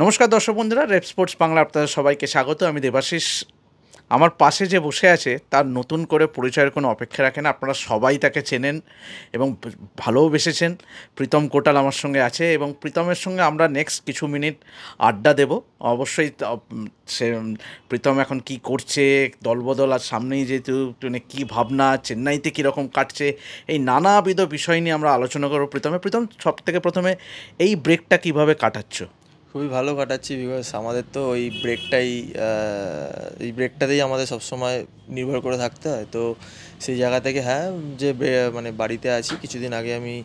নমস্কার দর্শক বন্ধুরা, রেপ স্পোর্টস বাংলা আপনাদের সবাইকে স্বাগত। আমি দেবাশিস। আমার পাশে যে বসে আছে তার নতুন করে পরিচয়ের কোনো অপেক্ষা রাখে না। আপনারা সবাই তাকে চেনেন এবং ভালোবেসেছেন। প্রীতম কোটাল আমার সঙ্গে আছে এবং প্রীতমের সঙ্গে আমরা নেক্সট কিছু মিনিট আড্ডা দেব। অবশ্যই সে প্রীতম এখন কি করছে, দলবদল আর সামনেই যেহেতু মানে কী ভাবনা, চেন্নাইতে কীরকম কাটছে, এই নানাবিধ বিষয় নিয়ে আমরা আলোচনা করবো। প্রীতম, সব থেকে প্রথমে এই ব্রেকটা কিভাবে কাটাচ্ছ? খুবই ভালো কাটাচ্ছি, বিকজ আমাদের তো এই ব্রেকটাতেই আমাদের সবসময় নির্ভর করে থাকতে হয়। তো সেই জায়গা থেকে হ্যাঁ, যে মানে বাড়িতে আছি, কিছুদিন আগে আমি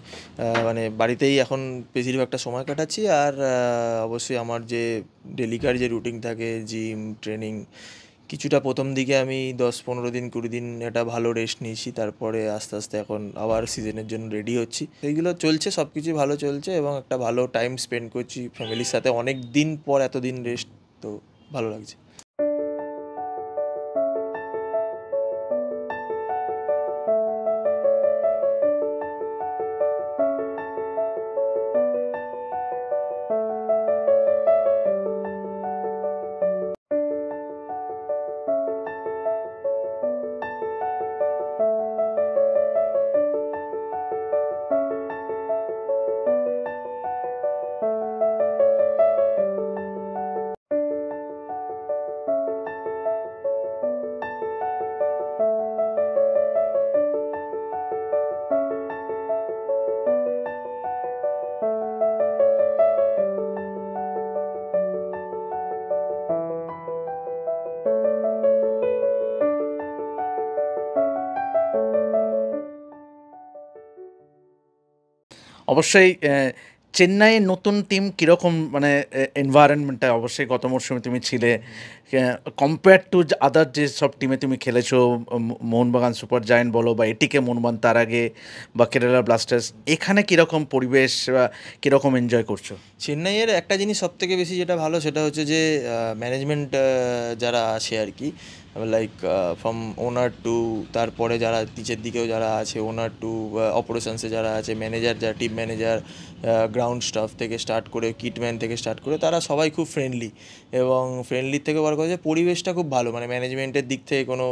মানে বাড়িতেই এখন বেশিরভাগটা সময় কাটাচ্ছি। আর অবশ্যই আমার যে ডেলিকার যে রুটিন থাকে, জিম ট্রেনিং, কিছুটা প্রথম দিকে আমি 10-15 দিন 20 দিন একটা ভালো রেস্ট নিয়েছি। তারপরে আস্তে আস্তে এখন আবার সিজনের জন্য রেডি হচ্ছি। এইগুলো চলছে, সব কিছুই ভালো চলছে এবং একটা ভালো টাইম স্পেন্ড করছি ফ্যামিলির সাথে। অনেক দিন পর এতদিন রেস্ট, তো ভালো লাগছে। অবশ্যই চেন্নাইয়ের নতুন টিম কীরকম, মানে এনভায়রনমেন্টটা অবশ্যই গত মরশুমে তুমি ছিলে, কম্পেয়ার টু আদার যে সব টিমে তুমি খেলেছো, মোহনবাগান সুপার জায়েন্ট বলো বা এটিকে মোহনবাগান তার আগে বা কেরালা ব্লাস্টার্স, এখানে কীরকম পরিবেশ বা কীরকম এনজয় করছো? চেন্নাইয়ের একটা জিনিস সবথেকে বেশি যেটা ভালো, সেটা হচ্ছে যে ম্যানেজমেন্ট যারা আছে আর কি, লাইক ফ্রম ওনার টু, তারপরে যারা নিচের দিকেও যারা আছে, ওনার টু অপারেশনসে যারা আছে, ম্যানেজার, যারা টিম ম্যানেজার, গ্রাউন্ড স্টাফ থেকে স্টার্ট করে কিটম্যান থেকে স্টার্ট করে, তারা সবাই খুব ফ্রেন্ডলি। এবং ফ্রেন্ডলির থেকে বড় কথা, পরিবেশটা খুব ভালো, মানে ম্যানেজমেন্টের দিক থেকে কোনো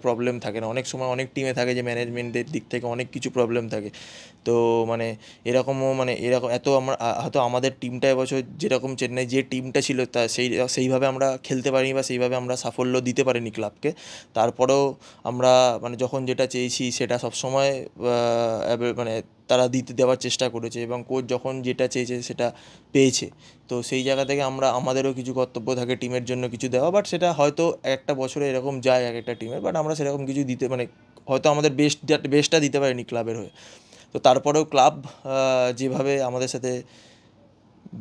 প্রবলেম থাকে না। অনেক সময় অনেক টিমে থাকে যে ম্যানেজমেন্টের দিক থেকে অনেক কিছু প্রবলেম থাকে। তো মানে এরকমও, মানে এরকম এত আমরা হয়তো আমাদের টিমটা এবছর যেরকম চেন্নাই যে টিমটা ছিল, তা সেইভাবে আমরা খেলতে পারিনি বা সেইভাবে আমরা সাফল্য দিতে পারিনি ক্লাবকে। তারপরেও আমরা মানে যখন যেটা চেয়েছি সেটা সবসময় মানে তারা দেওয়ার চেষ্টা করেছে, এবং কোচ যখন যেটা চেয়েছে সেটা পেয়েছে। তো সেই জায়গা থেকে আমাদেরও কিছু কর্তব্য থাকে টিমের জন্য কিছু দেওয়া, বাট সেটা হয়তো একটা বছরে এরকম যায় এক একটা টিমের, বাট আমরা সেরকম কিছু দিতে, মানে হয়তো আমাদের বেস্টটা দিতে পারিনি ক্লাবের হয়ে। তো তারপরেও ক্লাব যেভাবে আমাদের সাথে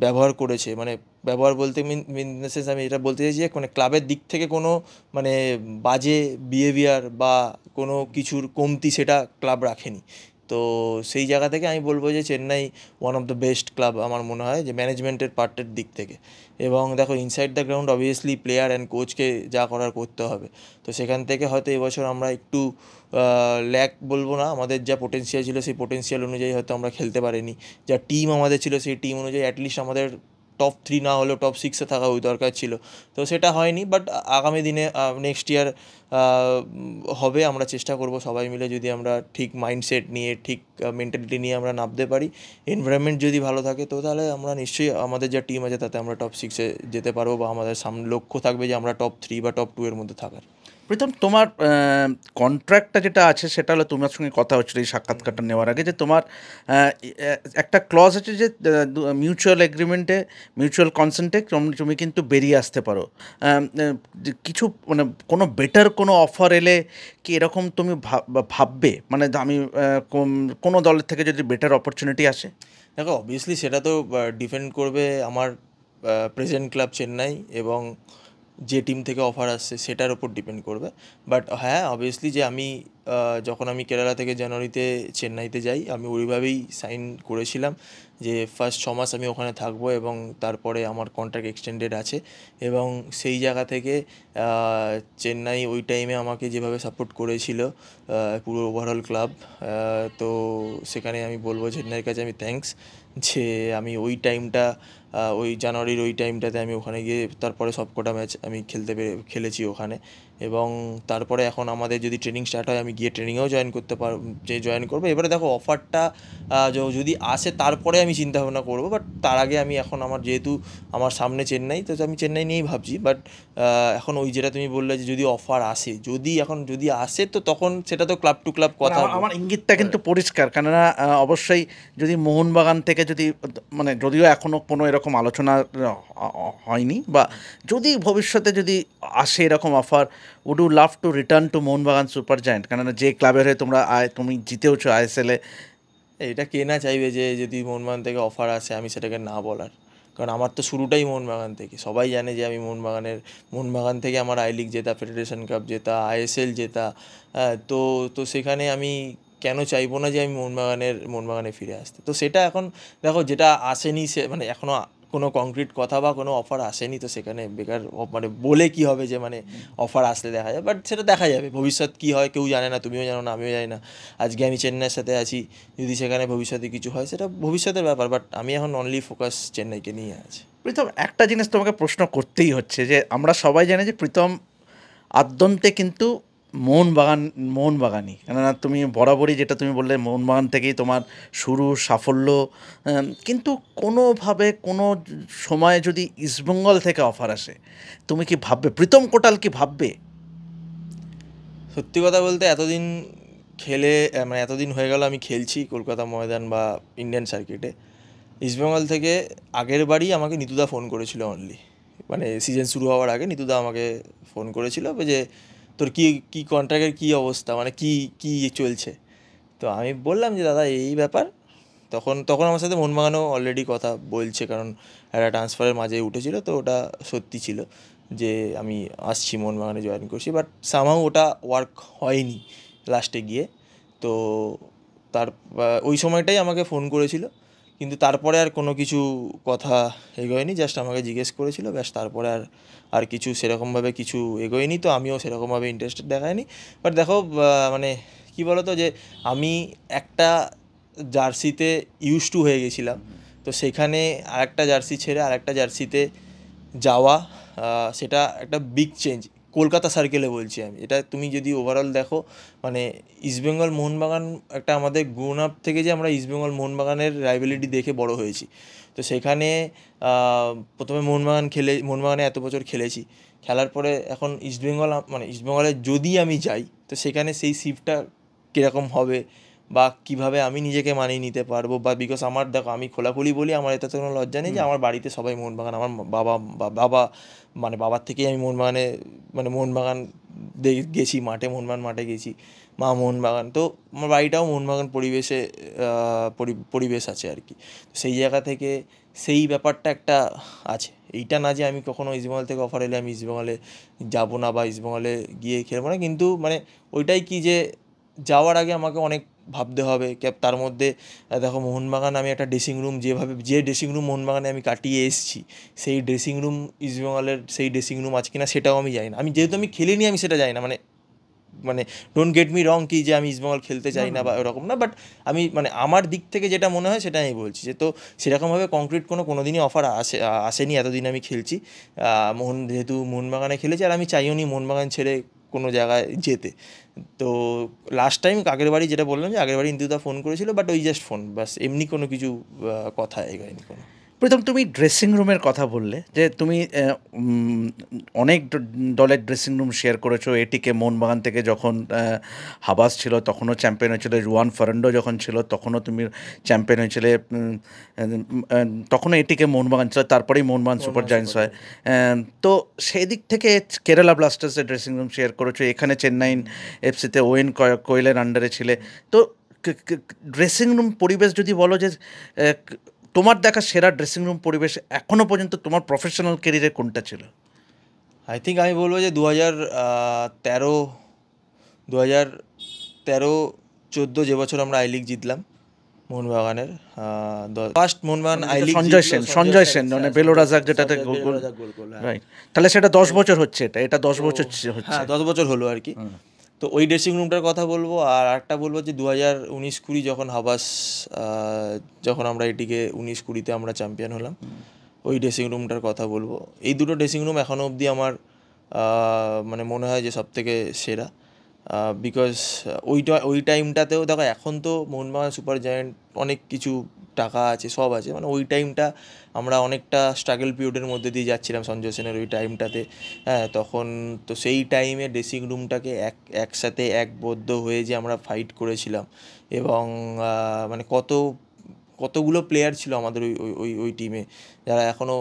ব্যবহার করেছে, মানে ব্যবহার বলতে মিন দ্য সেন্স, আমি এটা বলতে চাইছি যে মানে ক্লাবের দিক থেকে কোনো মানে বাজে বিহেভিয়ার বা কোনো কিছুর কমতি সেটা ক্লাব রাখেনি। তো সেই জায়গা থেকে আমি বলবো যে Chennai one of the best club আমার মনে হয়, যে ম্যানেজমেন্টের পার্টের দিক থেকে। এবং দেখো, inside the ground obviously player and কোচকে যা করার করতে হবে। তো সেখান থেকে হয়তো এবছর আমরা একটু ল্যাক বলবো না, আমাদের যা পোটেনশিয়াল ছিল সেই পোটেনশিয়াল অনুযায়ী হয়তো আমরা খেলতে পারিনি। যা টিম আমাদের ছিল সেই টিম অনুযায়ী অ্যাটলিস্ট আমাদের টপ 3 না হলেও টপ 6-এ থাকা ওই দরকার ছিল। তো সেটা হয়নি, বাট আগামী দিনে নেক্সট ইয়ার হবে। আমরা চেষ্টা করব সবাই মিলে, যদি আমরা ঠিক মাইন্ডসেট নিয়ে, ঠিক মেন্টালিটি নিয়ে আমরা নামতে পারি, এনভায়রনমেন্ট যদি ভালো থাকে, তো তাহলে আমরা নিশ্চয়ই আমাদের যা টিম আছে তাতে আমরা টপ 6-এ যেতে পারবো, বা আমাদের সামনে লক্ষ্য থাকবে যে আমরা টপ 3 বা টপ 2 এর মধ্যে থাকার। প্রীতম, তোমার কন্ট্রাক্টটা যেটা আছে সেটা হলো, তোমার সঙ্গে কথা হচ্ছিল এই সাক্ষাৎকারটা নেওয়ার আগে, যে তোমার একটা ক্লজ আছে যে মিউচুয়াল এগ্রিমেন্টে, মিউচুয়াল কনসেন্টে তুমি কিন্তু বেরিয়ে আসতে পারো। যে কিছু মানে কোনো বেটার কোনো অফার এলে কি এরকম তুমি ভাববে, মানে আমি কোনো দলের থেকে যদি বেটার অপরচুনিটি আসে? দেখো, অবভিয়াসলি সেটা তো ডিপেন্ড করবে আমার প্রেজেন্ট ক্লাব চেন্নাই এবং যে টিম থেকে অফার আসছে সেটার উপর ডিপেন্ড করবে। বাট হ্যাঁ, অবভিয়াসলি যে আমি যখন আমি কেরালা থেকে জানুয়ারিতে চেন্নাইতে যাই, আমি ওইভাবেই সাইন করেছিলাম যে ফার্স্ট 6 মাস আমি ওখানে থাকবো, এবং তারপরে আমার কন্ট্রাক্ট এক্সটেন্ডেড আছে। এবং সেই জায়গা থেকে চেন্নাই ওই টাইমে আমাকে যেভাবে সাপোর্ট করেছিল, পুরো ওভারঅল ক্লাব, তো সেখানে আমি বলবো চেন্নাইয়ের কাছে আমি থ্যাঙ্কস, যে আমি ওই টাইমটা ওই জানুয়ারির ওই টাইমটাতে আমি ওখানে গিয়ে তারপরে সবকটা ম্যাচ আমি খেলেছি ওখানে। এবং তারপরে এখন আমাদের যদি ট্রেনিং স্টার্ট হয় আমি গিয়ে ট্রেনিংয়েও জয়েন করবো। এবারে দেখো অফারটা যদি আসে তারপরে আমি চিন্তা ভাবনা করবো, বাট তার আগে আমি এখন যেহেতু আমার সামনে চেন্নাই, তো আমি চেন্নাই নিয়েই ভাবছি। বাট এখন ওই যেটা তুমি বললে যে যদি অফার আসে, যদি আসে তো তখন সেটা তো ক্লাব টু ক্লাব কথা। আমার ইঙ্গিতটা কিন্তু পরিষ্কার, কেননা অবশ্যই যদি মোহনবাগান থেকে যদি, মানে যদিও এখনও কোনো এরকম আলোচনা হয়নি, বা যদি ভবিষ্যতে যদি আসে এরকম offer, would you love to return to Mohun Bagan super giant? কেননা যে ক্লাবের হয়ে তুমি জিতেওছো আইএসএলে। এটা কে না চাইবে যে যদি মোহনবাগান থেকে অফার আসে আমি সেটাকে না বলার, কারণ আমার তো শুরুটাই মোহনবাগান থেকে। সবাই জানে যে আমি মোহনবাগান থেকে আমার আই লিগ জেতা, ফেডারেশন কাপ জেতা, আইএসএল জেতা। হ্যাঁ, তো তো সেখানে আমি কেন চাইবো না যে আমি মোহনবাগানে ফিরে আসতে? তো সেটা এখন দেখো, যেটা আসেনি সে মানে এখনও কোনো কংক্রিট কথা বা কোনো অফার আসেনি, তো সেখানে বেকার মানে বলে কি হবে যে মানে অফার আসলে দেখা যাবে। বাট সেটা দেখা যাবে, ভবিষ্যৎ কী হয় কেউ জানে না, তুমিও জানো না, আমিও জানি না। আজকে আমি চেন্নাইয়ের সাথে আছি, যদি সেখানে ভবিষ্যতে কিছু হয় সেটা ভবিষ্যতের ব্যাপার, বাট আমি এখন অনলি ফোকাস চেন্নাইকে নিয়ে আছি। প্রীতম, একটা জিনিস তোমাকে প্রশ্ন করতেই হচ্ছে, যে আমরা সবাই জানি যে প্রীতম আদ্যন্তে কিন্তু মোহনবাগানই, কেননা তুমি বরাবরই যেটা তুমি বললে মোহনবাগান থেকেই তোমার শুরু, সাফল্য। কিন্তু কোনোভাবে কোনো সময়ে যদি ইস্টবেঙ্গল থেকে অফার আসে, তুমি কি ভাববে? প্রীতম কোটাল কি ভাববে? সত্যি কথা বলতে এতদিন খেলে মানে এতদিন হয়ে গেল আমি খেলছি কলকাতা ময়দান বা ইন্ডিয়ান সার্কিটে। ইস্টবেঙ্গল থেকে আগের বারই আমাকে নিতুদা ফোন করেছিল অনলি, মানে সিজন শুরু হওয়ার আগে নিতুদা আমাকে ফোন করেছিল যে তোর কি কন্ট্রাক্টের কী অবস্থা, মানে কি কি চলছে। তো আমি বললাম যে দাদা এই ব্যাপার। তখন তখন আমার সাথে মোহনবাগানও অলরেডি কথা বলছে, কারণ একটা ট্রান্সফারের মাঝে উঠেছিল, তো ওটা সত্যি ছিল যে আমি আসছি মোহনবাগানে জয়েন করছি। বাট সামহাউ ওটা ওয়ার্ক হয়নি লাস্টে গিয়ে। তো তার ওই সময়টাই আমাকে ফোন করেছিল, কিন্তু তারপরে আর কোনো কিছু কথা এগোয়নি। জাস্ট আমাকে জিজ্ঞেস করেছিল, ব্যাস। তারপরে আর কিছু সেরকমভাবে কিছু এগোয়নি, তো আমিও সেরকমভাবে ইন্টারেস্টেড দেখায়নি। বাট দেখো মানে কী বলো তো, যে আমি একটা জার্সিতে টু হয়ে গেছিলাম, তো সেখানে আরেকটা জার্সি ছেড়ে আরেকটা জার্সিতে যাওয়া, সেটা একটা বিগ চেঞ্জ। কলকাতা সার্কেলে বলছি আমি, এটা তুমি যদি ওভারঅল দেখো, মানে ইস্টবেঙ্গল মোহনবাগান একটা আমাদের গ্রোন আপ থেকে যে আমরা ইস্টবেঙ্গল মোহনবাগানের রাইভেলিটি দেখে বড় হয়েছি। তো সেখানে প্রথমে মোহনবাগানে এত বছর খেলেছি, খেলার পরে এখন ইস্টবেঙ্গলে যদি আমি যাই, তো সেখানে সেই শিফটটা কীরকম হবে বা কীভাবে আমি নিজেকে মানিয়ে নিতে পারবো। বা বিকজ আমার দেখো, আমি খোলাখুলি বলি, আমার এটাতে কোনো লজ্জা নেই যে আমার বাড়িতে সবাই মোহনবাগান। আমার বাবা মানে বাবার থেকেই আমি মোহনবাগান গেছি মাঠে, মোহনবাগান মাঠে গেছি, মা মোহনবাগান। তো আমার বাড়িটাও মোহনবাগান পরিবেশ আছে আর কি। সেই জায়গা থেকে সেই ব্যাপারটা একটা আছে। এইটা না যে আমি কখনো ইস্টবেঙ্গল থেকে অফার এলে আমি ইস্টবেঙ্গলে যাবো না বা ইস্টবেঙ্গলে গিয়ে খেলবো না, কিন্তু মানে ওইটাই কি যে যাওয়ার আগে আমাকে অনেক ভাবতে হবে। তার মধ্যে দেখো, মোহনবাগান আমি একটা যে ড্রেসিং রুম মোহনবাগানে আমি কাটিয়ে এসেছি, সেই ড্রেসিং রুম ইস্টবেঙ্গলের সেই ড্রেসিং রুম আছে কিনা সেটাও আমি জানি না। যেহেতু আমি খেলিনি, আমি সেটা জানি না। মানে ডোন্ট গেট মি রং, কি যে আমি ইস্টবেঙ্গল খেলতে চাই না বা এরকম না। বাট আমি আমার দিক থেকে যেটা মনে হয় সেটা আমি বলছি, যে তো সেরকমভাবে কংক্রিট কোনো দিনই অফার আসেনি এতদিন আমি খেলছি। যেহেতু মোহনবাগানে খেলেছি, আর আমি চাইও নি মোহনবাগান ছেড়ে কোনো জায়গায় যেতে। তো লাস্ট টাইম আগের বাড়ি যেটা বললাম, যে আগের বাড়ি ইন্দুদা ফোন করেছিল, বাট ওই জাস্ট ফোন, বাস। এমনি কোনো কিছু কথা এগোয়নি কোনো। প্রথম তুমি ড্রেসিং রুমের কথা বললে, যে তুমি অনেক দলের ড্রেসিং রুম শেয়ার করেছো। এটিকে মোহনবাগান থেকে যখন হাবাস ছিল তখনও চ্যাম্পিয়ন হয়েছিল, রুয়ান ফারান্ডো যখন ছিল তখনও তুমি চ্যাম্পিয়ন হয়েছিলে, তখনও এটিকে মোহনবাগান ছিল, তারপরেই মোহনবাগান সুপার জায়ান্টস হয়। তো সেই দিক থেকে কেরালা ব্লাস্টার্সের ড্রেসিং রুম শেয়ার করেছো, এখানে চেন্নাই এফসিতে ওয়েন কোয়েলের আন্ডারে ছিলে। তো ড্রেসিং রুম পরিবেশ যদি বলো, যে তোমার দেখা সেরা ড্রেসিং রুম পরিবেশ এখনও পর্যন্ত তোমার প্রফেশনাল ক্যারিয়ারে কোনটা ছিল? আই থিঙ্ক আমি বলবো যে 2013-14 যে বছর আমরা আই লিগ জিতলাম মোহনবাগানের, first Mohun Bagan I league Sanjay Sen মানে বেলোরাজাক, যেটাতে গোল। রাইট, তাহলে সেটা 10 বছর হচ্ছে, এটা 10 বছর হচ্ছে। হ্যাঁ, 10 বছর হলো আর কি। তো ওই ড্রেসিং রুমটার কথা বলবো। আর একটা বলবো যে 2019-20 যখন হাবাস, যখন আমরা এটিকে 19-20-তে আমরা চ্যাম্পিয়ন হলাম, ওই ড্রেসিং রুমটার কথা বলবো। এই দুটো ড্রেসিং রুম এখনও অবধি আমার মানে মনে হয় যে সবথেকে সেরা। বিকজ ওই টাইমটাতেও দেখো, এখন তো মোহনবাগান সুপার জায়ান্ট অনেক কিছু টাকা আছে, সব আছে, মানে ওই টাইমটা আমরা অনেকটা স্ট্রাগল পিরিয়ডের মধ্যে দিয়ে যাচ্ছিলাম সঞ্জয় সেনের ওই টাইমটাতে। হ্যাঁ, তখন তো সেই টাইমে ড্রেসিং রুমটাকে একসাথে একবদ্ধ হয়ে যে আমরা ফাইট করেছিলাম, এবং মানে কতগুলো প্লেয়ার ছিল আমাদের ওই ওই ওই ওই টিমে যারা এখনও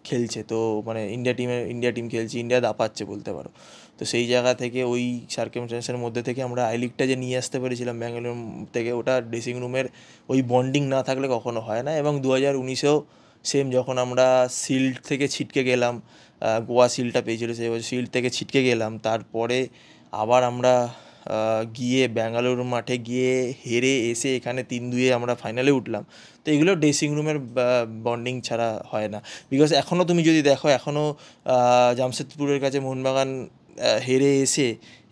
খেলছে। তো মানে ইন্ডিয়া টিম খেলছে, ইন্ডিয়া দাপাচ্ছে বলতে পারো। তো সেই জায়গা থেকে ওই সার্কামস্ট্যান্সের মধ্যে থেকে আমরা আই লিগটা যে নিয়ে আসতে পেরেছিলাম ব্যাঙ্গালোর থেকে, ওটা ড্রেসিং রুমের ওই বন্ডিং না থাকলে কখনো হয় না। এবং 2019-এও সেম, যখন আমরা শিল্ড থেকে ছিটকে গেলাম, গোয়া শিল্ডটা পেয়েছিল সেই বছর, শিল্ড থেকে ছিটকে গেলাম, তারপরে আবার আমরা গিয়ে ব্যাঙ্গালোর মাঠে গিয়ে হেরে এসে এখানে 3-2 আমরা ফাইনালে উঠলাম। তো এগুলো ড্রেসিং রুমের বন্ডিং ছাড়া হয় না। বিকজ এখনও তুমি যদি দেখো, এখনও জামশেদপুরের কাছে মোহনবাগান হেরে এসে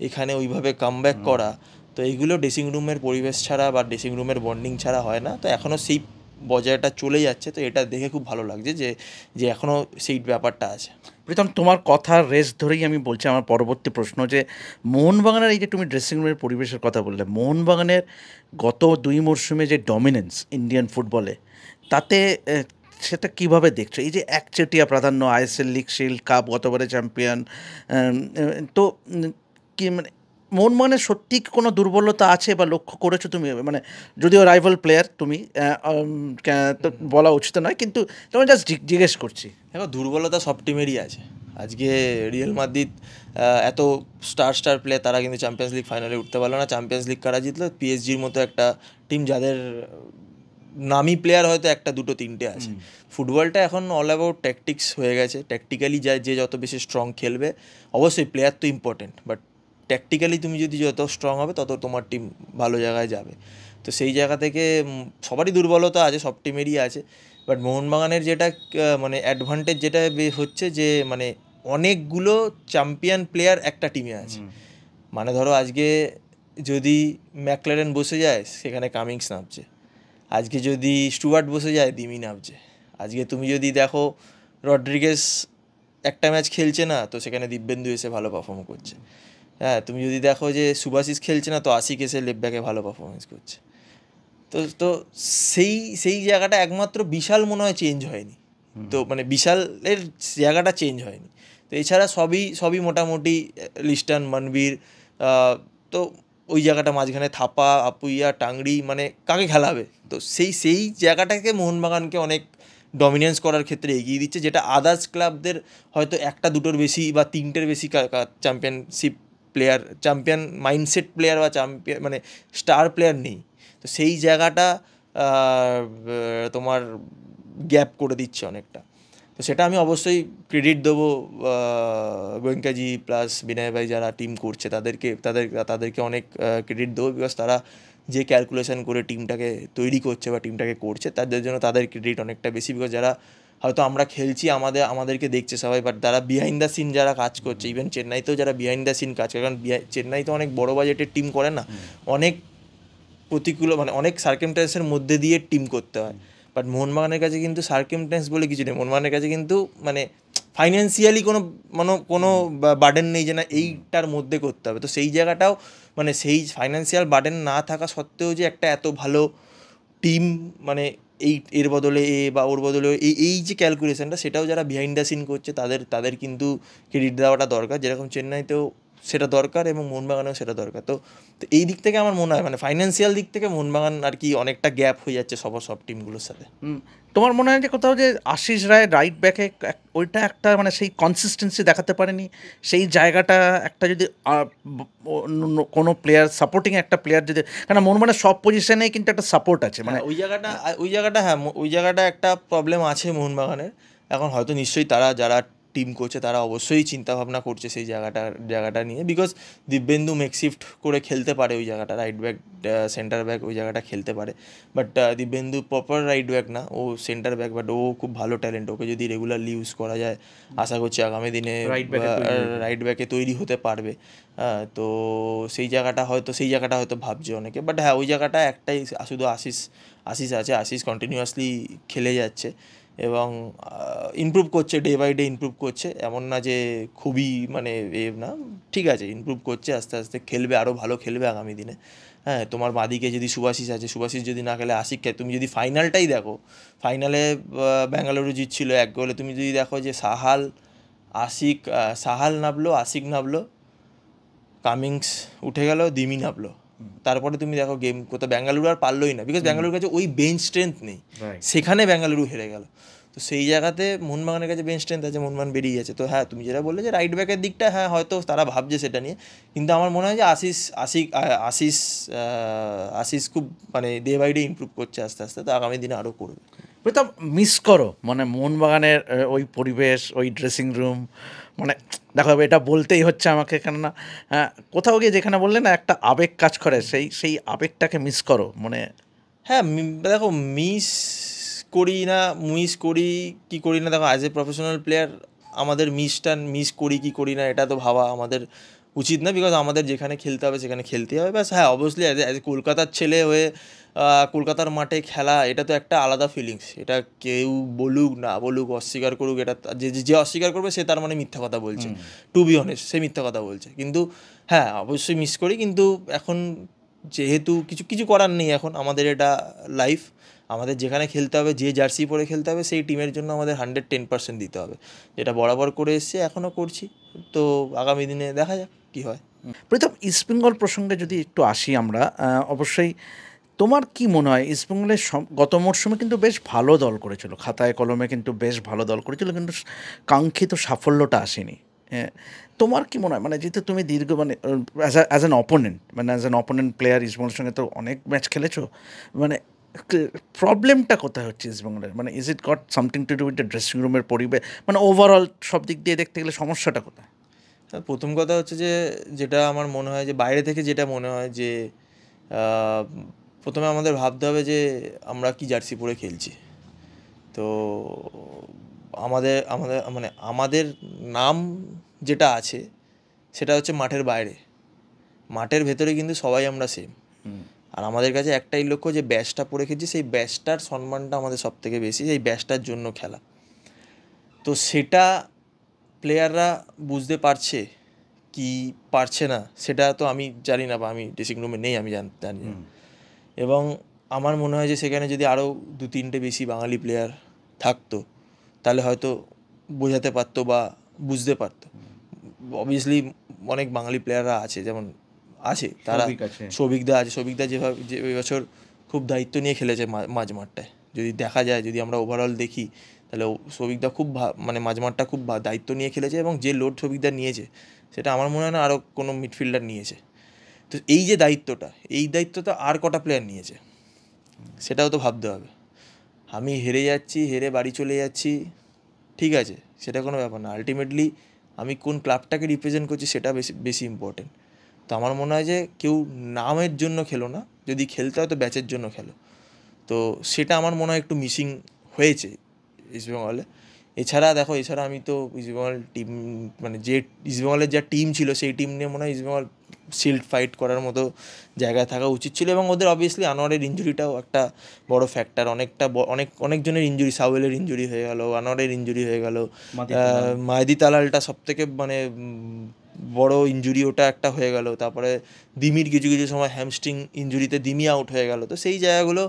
এখানে ওইভাবে কামব্যাক করা, তো এইগুলো ড্রেসিং রুমের পরিবেশ ছাড়া বা ড্রেসিং রুমের বন্ডিং ছাড়া হয় না। তো এখনও সেই বজায়টা চলে যাচ্ছে, তো এটা দেখে খুব ভালো লাগছে যে যে এখনও সেই ব্যাপারটা আছে। প্রীতম, তোমার কথার রেস ধরেই আমি বলছি আমার পরবর্তী প্রশ্ন, যে মোহনবাগানের এই যে তুমি ড্রেসিং রুমের পরিবেশের কথা বললে, মোহনবাগানের গত 2 মরশুমে যে ডমিনেন্স ইন্ডিয়ান ফুটবলে, তাতে সেটা কিভাবে দেখছো? এই যে একচেটিয়া প্রাধান্য, আইএসএল, লিগ, শিল্ড, কাপ, গতবারে চ্যাম্পিয়ন, তো কি মানে মোহনবাগানের সত্যি কি কোনো দুর্বলতা আছে বা লক্ষ্য করেছো তুমি? মানে যদিও রাইভাল প্লেয়ার তুমি, তো বলা উচিত নয়, কিন্তু তোমার জাস্ট জিজ্ঞেস করছি। দেখো, দুর্বলতা সব টিমেরই আছে। আজকে রিয়াল মাদ্রিদ এত স্টার প্লেয়ার, তারা কিন্তু চ্যাম্পিয়ন্স লিগ ফাইনালে উঠতে পারলো না। চ্যাম্পিয়ন্স লিগ কারা জিতলো? পিএসজির মতো একটা টিম, যাদের নামি প্লেয়ার হয়তো একটা দুটো তিনটে আছে। ফুটবলটা এখন অল অ্যাবাউট ট্যাকটিক্স হয়ে গেছে। ট্যাকটিক্যালি যে যত বেশি স্ট্রং খেলবে, অবশ্যই প্লেয়ার তো ইম্পর্টেন্ট, বাট ট্যাকটিক্যালি তুমি যদি যত স্ট্রং হবে তত তোমার টিম ভালো জায়গায় যাবে। তো সেই জায়গা থেকে সবারই দুর্বলতা আছে, সব টিমেরই আছে। বাট মোহনবাগানের যেটা মানে অ্যাডভান্টেজ যেটা হচ্ছে যে মানে অনেকগুলো চ্যাম্পিয়ন প্লেয়ার একটা টিমে আছে। মানে ধরো, আজকে যদি ম্যাকলারেন বসে যায়, সেখানে কামিংস নামছে। আজকে যদি স্টুয়ার্ট বসে যায়, দিমি নামছে। আজকে তুমি যদি দেখো রড্রিগেস একটা ম্যাচ খেলছে না, তো সেখানে দিব্যেন্দু এসে ভালো পারফর্ম করছে। হ্যাঁ, তুমি যদি দেখো যে সুভাশিস খেলছে না, তো আশিক এসে লেফট ব্যাকে ভালো পারফরমেন্স করছে। তো তো সেই সেই জায়গাটা একমাত্র বিশাল মনে হয় চেঞ্জ হয়নি। তো মানে বিশালের জায়গাটা চেঞ্জ হয়নি। তো এছাড়া সবই মোটামুটি লিস্টান, মনবীর, তো ওই জায়গাটা মাঝখানে থাপা, আপুইয়া, টাংরি, মানে কাকে খেলাবে? তো সেই জায়গাটাকে মোহনবাগানকে অনেক ডমিনেন্স করার ক্ষেত্রে এগিয়ে দিচ্ছে, যেটা আদার্স ক্লাবদের হয়তো একটা দুটোর বেশি বা তিনটের বেশি championship player, champion mindset player বা চ্যাম্পিয়ন মানে স্টার প্লেয়ার নেই। তো সেই জায়গাটা তোমার গ্যাপ করে দিচ্ছে অনেকটা। তো সেটা আমি অবশ্যই ক্রেডিট দেবো গোয়েঙ্কাজি প্লাস বিনয় ভাই, যারা টিম করছে তাদেরকে অনেক ক্রেডিট দেবো। বিকজ তারা যে ক্যালকুলেশন করে টিমটাকে তৈরি করছে বা টিমটাকে করছে, তাদের জন্য তাদের ক্রেডিট অনেকটা বেশি। বিকজ যারা হয়তো আমরা খেলছি, আমাদেরকে দেখছে সবাই, বাট তারা বিহাইন্ড দ্য সিন যারা কাজ করছে, ইভেন চেন্নাইতেও যারা বিহাইন্ড দ্য সিন কাজ করে, কারণ চেন্নাই তো অনেক বড় বাজেটের টিম করে না, অনেক প্রতিকূল মানে অনেক সার্কামস্ট্যান্সের মধ্যে দিয়ে টিম করতে হয়। বাট মোহনবাগানের কাছে কিন্তু সার্কামস্ট্যান্স বলে কিছু নেই। মোহনবাগানের কাছে কিন্তু মানে ফাইন্যান্সিয়ালি কোনো বার্ডেন নেই যে না এইটার মধ্যে করতে হবে। তো সেই জায়গাটাও মানে সেই ফাইন্যান্সিয়াল বার্ডেন না থাকা সত্ত্বেও যে একটা এত ভালো টিম, মানে এর বদলে বা ওর বদলে এই যে ক্যালকুলেশনটা, সেটাও যারা বিহাইন্ড দ্য সিন করছে তাদের কিন্তু ক্রেডিট দেওয়াটা দরকার। যেরকম চেন্নাইতেও সেটা দরকার এবং মোহনবাগানেও সেটা দরকার। তো এই দিক থেকে আমার মনে হয় মানে ফাইন্যান্সিয়াল দিক থেকে মোহনবাগান আর কি অনেকটা গ্যাপ হয়ে যাচ্ছে সব টিমগুলোর সাথে। তোমার মনে হয় যে কোথাও যে আশিস রায় রাইট ব্যাকে ওইটা একটা মানে সেই কনসিস্টেন্সি দেখাতে পারেনি, সেই জায়গাটা একটা যদি কোনো প্লেয়ার সাপোর্টিং একটা প্লেয়ার যদি, কারণ মোহনবাগানের সব পজিশনেই কিন্তু একটা সাপোর্ট আছে, মানে ওই জায়গাটা একটা প্রবলেম আছে মোহনবাগানের। এখন হয়তো নিশ্চয়ই তারা যারা টিম করছে তারা অবশ্যই চিন্তাভাবনা করছে সেই জায়গাটা নিয়ে। বিকজ দিব্যেন্দু মেকশিফট করে খেলতে পারে ওই জায়গাটা, রাইট ব্যাক, সেন্টার ব্যাক ওই জায়গাটা খেলতে পারে। But Dibyendu proper right back না, ও সেন্টার ব্যাক, বাট ও খুব ভালো ট্যালেন্ট। ওকে যদি রেগুলারলি ইউজ করা যায়, আশা করছি আগামী দিনে রাইট ব্যাকে তৈরি হতে পারবে। তো সেই জায়গাটা হয়তো ভাবছে অনেকে। বাট হ্যাঁ, ওই জায়গাটা একটাই, শুধু আশিস আছে। আশিস কন্টিনিউয়াসলি খেলে যাচ্ছে এবং ইমপ্রুভ করছে, ডে বাই ডে ইমপ্রুভ করছে, এমন না যে খুবই মানে না, ঠিক আছে, ইমপ্রুভ করছে, আস্তে আস্তে খেলবে, আরও ভালো খেলবে আগামী দিনে। হ্যাঁ, তোমার বাদিকে যদি সুভাশিস আছে, সুভাশিস যদি না খেলে আশিক খেলে, তুমি যদি ফাইনালটাই দেখো, ফাইনালে ব্যাঙ্গালুরু জিতছিল 1 গোলে, তুমি যদি দেখো যে সাহাল নামলো, আশিক নামলো, কামিংস উঠে গেল, দিমি নামলো, তারপরে তুমি দেখো গেম কোথাও ব্যাঙ্গালুরু আর পারলোই না, বিকজ ব্যাঙ্গালুরুর কাছে ওই বেঞ্চ স্ট্রেংথ নেই, সেখানে ব্যাঙ্গালুরু হেরে গেল। তো সেই জায়গাতে মোহনবাগানের কাছে বেঞ্চ স্ট্রেংথ আছে, মোহনবাগান বেরিয়ে গেছে। তো হ্যাঁ, তুমি যেটা বললে যে রাইট ব্যাকের দিকটা, হ্যাঁ হয়তো তারা ভাবছে সেটা নিয়ে, কিন্তু আমার মনে হয় যে আশিস খুব মানে ডে বাই ডে ইমপ্রুভ করছে আস্তে আস্তে, তো আগামী দিনে আরও করবে। প্রীতম, মিস করো মানে মোহনবাগানের ওই পরিবেশ, ওই ড্রেসিং রুম, মানে দেখো এটা বলতেই হচ্ছে আমাকে, কেননা কোথাও গিয়ে যেখানে বললে না একটা আবেগ কাজ করে, সেই আবেগটাকে মিস করো মানে? হ্যাঁ, দেখো মিস করি কি করি না, দেখো অ্যাজ এ প্রফেশনাল প্লেয়ার আমাদের মিস করি কি করি না এটা তো ভাবা আমাদের উচিত না, বিকজ আমাদের যেখানে খেলতে হবে সেখানে খেলতে হবে ব্যাস। হ্যাঁ, অবভিয়াসলি অ্যাজ এ কলকাতার ছেলে হয়ে কলকাতার মাঠে খেলা, এটা তো একটা আলাদা ফিলিংস। এটা কেউ বলুক না বলুক, অস্বীকার করুক, এটা যে যে অস্বীকার করবে সে তার মানে মিথ্যা কথা বলছে, টু বি অনেস্ট, সে মিথ্যা কথা বলছে। কিন্তু হ্যাঁ, অবশ্যই মিস করি, কিন্তু এখন যেহেতু কিছু কিছু করার নেই, এখন আমাদের এটা লাইফ, আমাদের যেখানে খেলতে হবে, যে জার্সি পরে খেলতে হবে, সেই টিমের জন্য আমাদের 110% দিতে হবে, যেটা বরাবর করে এসেছি, এখনও করছি। তো আগামী দিনে দেখা যাক কী হয়। প্রীতম, ইস্টবেঙ্গল প্রসঙ্গে যদি একটু আসি আমরা, অবশ্যই তোমার কি মনে হয় ইস্টবেঙ্গলের গত মরশুমে কিন্তু বেশ ভালো দল করেছিল, খাতায় কলমে কিন্তু বেশ ভালো দল করেছিল, কিন্তু কাঙ্ক্ষিত সাফল্যটা আসেনি। তোমার কি মনে হয়, মানে যেহেতু তুমি দীর্ঘ মানে অ্যাজ অ্যান অপোনেন্ট, মানে অ্যাজ অ্যান অপোনেন্ট প্লেয়ার ইস্টবেঙ্গলের সঙ্গে তো অনেক ম্যাচ খেলেছো, মানে প্রবলেমটা কোথায় হচ্ছে ইস্টবেঙ্গলের? মানে is it got something to do with the dressing রুমের পরিবেশ, মানে ওভারঅল সব দিক দিয়ে দেখতে গেলে সমস্যাটা কোথায়? প্রথম কথা হচ্ছে যে, যেটা আমার মনে হয় যে বাইরে থেকে যেটা মনে হয় যে আহ, প্রথমে আমাদের ভাবতে হবে যে আমরা কি জার্সি পরে খেলছি। তো আমাদের আমাদের মানে আমাদের নাম যেটা আছে সেটা হচ্ছে মাঠের বাইরে, মাঠের ভেতরে কিন্তু সবাই আমরা সেম। আর আমাদের কাছে একটাই লক্ষ্য, যে ব্যাচটা পরে খেলছি, সেই ব্যাচটার সম্মানটা আমাদের সব থেকে বেশি, সেই ব্যাচটার জন্য খেলা। তো সেটা প্লেয়াররা বুঝতে পারছে কি পারছে না সেটা তো আমি জানি না, বা আমি ড্রেসিং রুমে নেই, আমি জানি না। এবং আমার মনে হয় যে সেখানে যদি আরও 2-3টে বেশি বাঙালি প্লেয়ার থাকতো, তাহলে হয়তো বোঝাতে পারতো বা বুঝতে পারতো। অবভিয়াসলি অনেক বাঙালি প্লেয়াররা আছে, যেমন আছে তারা, সৌভিকদা আছে, সৌভিকদা যেভাবে যে বছর খুব দায়িত্ব নিয়ে খেলেছে মাঝ মাঠটায়, যদি দেখা যায়, যদি আমরা ওভারঅল দেখি, তাহলে সৌভিকদা খুব মানে মাঝমাঠটা খুব দায়িত্ব নিয়ে খেলেছে, এবং যে লোড সৌভিকদা নিয়েছে সেটা আমার মনে হয় না আরও কোনো মিডফিল্ডার নিয়েছে। তো এই যে দায়িত্বটা, এই দায়িত্বটা আর কটা প্লেয়ার নিয়েছে সেটাও তো ভাবতে হবে। আমি হেরে যাচ্ছি, হেরে বাড়ি চলে যাচ্ছি, ঠিক আছে, সেটা কোনো ব্যাপার না, আলটিমেটলি আমি কোন ক্লাবটাকে রিপ্রেজেন্ট করছি সেটা বেশি বেশি ইম্পর্টেন্ট। তো আমার মনে হয় যে কেউ নামের জন্য খেলো না, যদি খেলতে হয় তো ব্যাচের জন্য খেলো। তো সেটা আমার মনে হয় একটু মিসিং হয়েছে ইস্টবেঙ্গলে। এছাড়া আমি তো ইস্টবেঙ্গল টিম, মানে যে ইস্টবেঙ্গলের যা টিম ছিল সেই টিম নিয়ে মনে হয় ইস্টবেঙ্গল শিল্ড ফাইট করার মতো জায়গায় থাকা উচিত ছিল। এবং ওদের অবভিয়াসলি আনোয়ারের ইঞ্জুরিটাও একটা বড় ফ্যাক্টর, অনেকজনের ইঞ্জুরি, সাউয়েলের ইঞ্জুরি হয়ে গেল, আনোয়ারের ইঞ্জুরি হয়ে গেল, মাহেদি তালালটা সব থেকে মানে বড় ইঞ্জুরি, ওটা একটা হয়ে গেল। তারপরে দিমির কিছু কিছু সময় হ্যামস্ট্রিং ইঞ্জুরিতে দিমি আউট হয়ে গেল। তো সেই জায়গাগুলো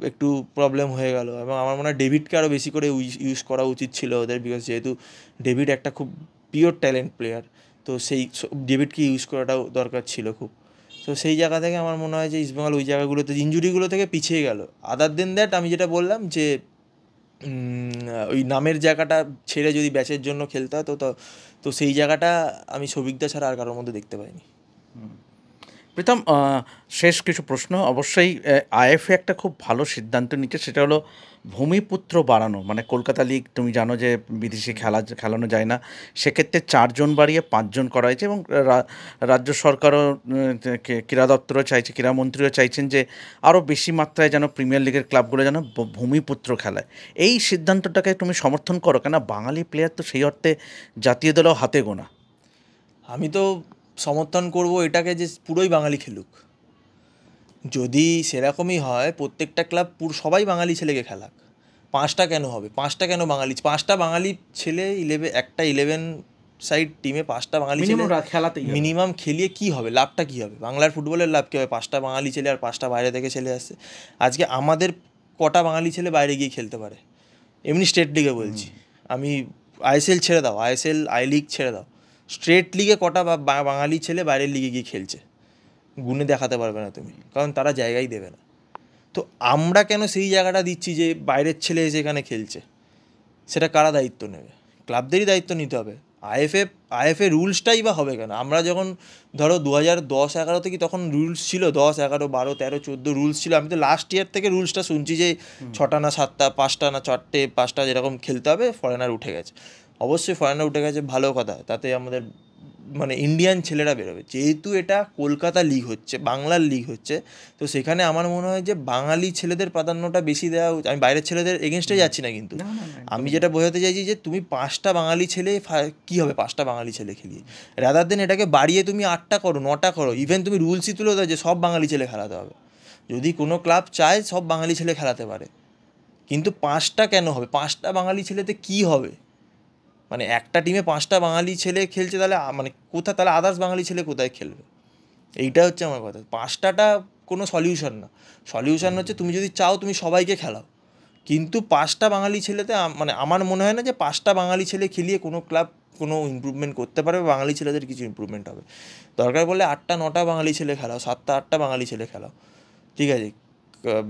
একটু প্রবলেম হয়ে গেল। এবং আমার মনে হয় ডেভিডকে আরও বেশি করে ইউজ করা উচিত ছিল ওদের, বিকজ যেহেতু ডেভিড একটা খুব পিওর ট্যালেন্ট প্লেয়ার, তো সেই ডেভিডকে ইউজ করাটাও দরকার ছিল খুব। তো সেই জায়গা থেকে আমার মনে হয় যে ইস্টবেঙ্গল ওই জায়গাগুলোতে ইঞ্জুরিগুলো থেকে পিছিয়ে গেল। আদার দেন দ্যাট, আমি যেটা বললাম যে ওই নামের জায়গাটা ছেড়ে যদি ব্যাচের জন্য খেলতে হয়, তো সেই জায়গাটা আমি সৌভিকদা ছাড়া আর কারোর মধ্যে দেখতে পাইনি। প্রীতম, শেষ কিছু প্রশ্ন। অবশ্যই আইএফএ একটা খুব ভালো সিদ্ধান্ত নিচ্ছে, সেটা হলো ভূমিপুত্র বাড়ানো, মানে কলকাতা লিগ তুমি জানো যে বিদেশি খেলানো যায় না, সেক্ষেত্রে 4 জন বাড়িয়ে 5 জন করা হয়েছে। এবং রাজ্য সরকারও, ক্রীড়া দপ্তরও চাইছে, ক্রীড়ামন্ত্রীও চাইছেন যে আরও বেশি মাত্রায় যেন প্রিমিয়ার লিগের ক্লাবগুলো যেন ভূমিপুত্র খেলায়। এই সিদ্ধান্তটাকে তুমি সমর্থন করো? কেন বাঙালি প্লেয়ার তো সেই অর্থে জাতীয় দলেও হাতে গোনা। আমি তো সমর্থন করব এটাকে যে পুরোই বাঙালি খেলুক। যদি সেরকমই হয় প্রত্যেকটা ক্লাব সবাই বাঙালি ছেলেকে খেলাক, 5টা কেন হবে? 5টা কেন বাঙালি? 5টা বাঙালি ছেলে একটা 11 সাইড টিমে 5টা বাঙালি ছেলে মিনিমাম খেলাতেই হবে। মিনিমাম খেলিয়ে কী হবে? লাভটা কী হবে? বাংলার ফুটবলের লাভ কী হবে? 5টা বাঙালি ছেলে আর 5টা বাইরে থেকে ছেলে আসছে। আজকে আমাদের কটা বাঙালি ছেলে বাইরে গিয়ে খেলতে পারে? এমনি স্টেট লিগে বলছি আমি। আইএসএল ছেড়ে দাও, আইএসএল আই লিগ ছেড়ে দাও, স্টেট লিগে কটা বাঙালি ছেলে বাইরের লিগে গিয়ে খেলছে? গুণে দেখাতে পারবে না তুমি, কারণ তারা জায়গাই দেবে না। তো আমরা কেন সেই জায়গাটা দিচ্ছি যে বাইরের ছেলে এসে এখানে খেলছে? সেটা কারা দায়িত্ব নেবে? ক্লাবদেরই দায়িত্ব নিতে হবে। আইএফএ রুলসটাই বা হবে কেন? আমরা যখন ধরো 2010-11 থেকে তখন রুলস ছিল, 10, 11, 12, 13, 14 রুলস ছিল। আমি তো লাস্ট ইয়ার থেকে রুলসটা শুনছি যে 6টা না 7টা, 5টা না 4টে, 5টা যেরকম খেলতে হবে, ফরেনার উঠে গেছে। অবশ্যই ফরেনার উঠে গেছে, ভালো কথা, তাতে আমাদের মানে ইন্ডিয়ান ছেলেরা বেরোবে। যেহেতু এটা কলকাতা লিগ হচ্ছে, বাংলার লিগ হচ্ছে, তো সেখানে আমার মনে হয় যে বাঙালি ছেলেদের প্রাধান্যটা বেশি দেওয়া উচিত। আমি বাইরের ছেলেদের এগেনস্টে যাচ্ছি না, কিন্তু আমি যেটা বোঝাতে চাইছি যে তুমি 5টা বাঙালি ছেলে কী হবে? 5টা বাঙালি ছেলে খেলিয়ে রাদার দেন এটাকে বাড়িয়ে তুমি 8টা করো, 9টা করো, ইভেন তুমি রুলসই তুলে দাও যে সব বাঙালি ছেলে খেলাতে হবে। যদি কোনো ক্লাব চায় সব বাঙালি ছেলে খেলাতে পারে, কিন্তু 5টা কেন হবে? 5টা বাঙালি ছেলেতে কী হবে? মানে একটা টিমে 5টা বাঙালি ছেলে খেলছে, তাহলে মানে কোথায়, তাহলে আদার্স বাঙালি ছেলে কোথায় খেলবে? এইটা হচ্ছে আমার কথা। 5টাটা কোনো সলিউশন না। সলিউশন হচ্ছে তুমি যদি চাও তুমি সবাইকে খেলাও, কিন্তু 5টা বাঙালি ছেলেতে মানে আমার মনে হয় না যে 5টা বাঙালি ছেলে খেলিয়ে কোনো ক্লাব কোনো ইমপ্রুভমেন্ট করতে পারবে, বাঙালি ছেলেদের কিছু ইমপ্রুভমেন্ট হবে। দরকার পড়লে 8টা 9টা বাঙালি ছেলে খেলাও, 7টা 8টা বাঙালি ছেলে খেলাও, ঠিক আছে?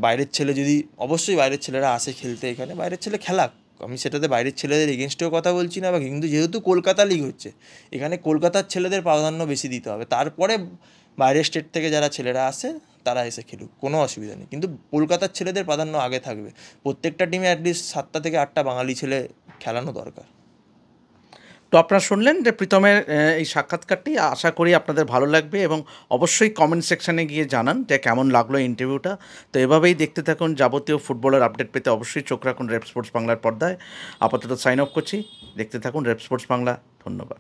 বাইরের ছেলে যদি, অবশ্যই বাইরের ছেলেরা আসে খেলতে এখানে, বাইরের ছেলে খেলাক, আমি সেটাতে বাইরের ছেলেদের এগেনস্টেও কথা বলছি না, বা কিন্তু যেহেতু কলকাতা লিগ হচ্ছে, এখানে কলকাতার ছেলেদের প্রাধান্য বেশি দিতে হবে। তারপরে বাইরের স্টেট থেকে যারা ছেলেরা আসে তারা এসে খেলুক, কোনো অসুবিধা নেই, কিন্তু কলকাতার ছেলেদের প্রাধান্য আগে থাকবে। প্রত্যেকটা টিমে অ্যাটলিস্ট 7টা থেকে 8টা বাঙালি ছেলে খেলানো দরকার। তো আপনারা শুনলেন যে প্রীতমের এই সাক্ষাৎকারটি, আশা করি আপনাদের ভালো লাগবে এবং অবশ্যই কমেন্ট সেকশানে গিয়ে জানান যে কেমন লাগলো ইন্টারভিউটা। তো এভাবেই দেখতে থাকুন, যাবতীয় ফুটবলের আপডেট পেতে অবশ্যই চোখ রাখুন রেপ স্পোর্টস বাংলার পর্দায়। আপাতত সাইন অফ করছি, দেখতে থাকুন রেপ স্পোর্টস বাংলা। ধন্যবাদ।